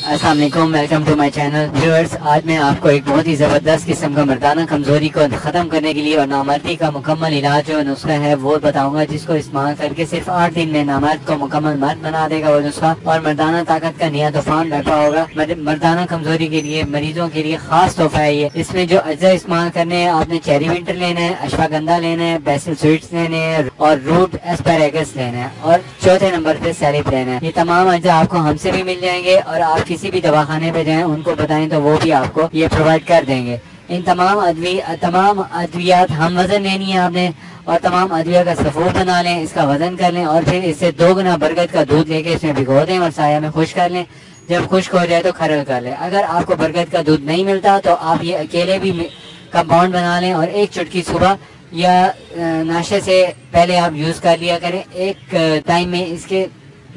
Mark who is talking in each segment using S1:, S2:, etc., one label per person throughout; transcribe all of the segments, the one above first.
S1: अस्सलाम वालेकुम, welcome to my channel viewers. आज मैं आपको एक बहुत ही ज़बरदस्त किस्म का मर्दाना कमज़ोरी को ख़त्म करने के लिए और नामर्दी का मुकम्मल इलाज जो नुस्खा है वो बताऊंगा, जिसको इस्तेमाल करके सिर्फ 8 दिन में नामर्द को मुकम्मल मर्द बना देगा वो नुस्खा, और मर्दाना ताकत का नया तूफान बरपा होगा। मर्दाना कमज़ोरी के लिए मरीजों के लिए खास तोहफा है ये। इसमें जो अज्जा इस्तेमाल करने हैं, आपने चेरी विंटर लेना है, अश्वगंधा लेना है, बेसिल स्वीट्स लेने हैं और रूट एस्पैरेगस लेना है, और चौथे नंबर पे सेरिप लेना है। ये तमाम अज्जा आपको हमसे भी मिल जाएंगे और आप किसी भी दवाखाने पे जाएं उनको बताएं तो वो भी आपको ये प्रोवाइड कर देंगे। इन तमाम अद्वियात हम वजन लेनी है आपने, और तमाम अद्विया का सफूर बना लें, इसका वजन कर लें और फिर इससे 2 गुना बरगद का दूध लेके इसमें भिगो दें और साया में खुश कर लें। जब खुश्क हो जाए तो खरल कर लें। अगर आपको बरगद का दूध नहीं मिलता तो आप ये अकेले भी कंपाउंड बना लें और एक चुटकी सुबह या नाश्ते से पहले आप यूज कर लिया करें। एक टाइम में इसके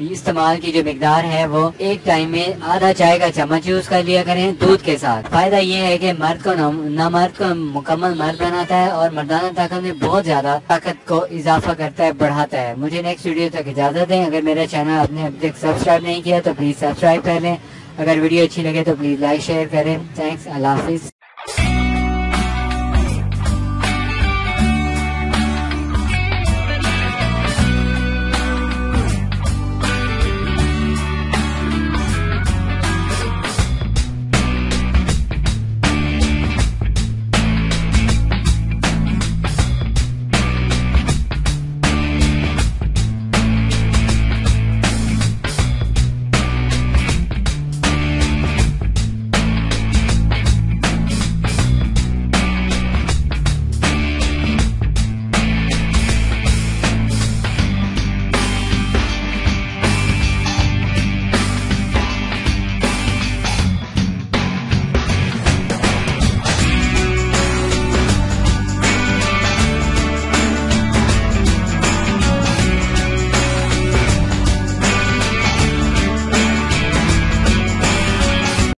S1: इस्तेमाल की जो मिकदार है वो एक टाइम में आधा चाय का चम्मच यूज कर लिया करें दूध के साथ। फायदा ये है कि मर्द को नामर्द को मुकम्मल मर्द बनाता है और मर्दाना ताकत में बहुत ज्यादा ताकत को इजाफा करता है, बढ़ाता है। मुझे नेक्स्ट वीडियो तक इजाजत दें। अगर मेरा चैनल आपने अब तक सब्सक्राइब नहीं किया तो प्लीज सब्सक्राइब कर लें। अगर वीडियो अच्छी लगे तो प्लीज लाइक शेयर करें। थैंक्स, अल्लाह हाफिज।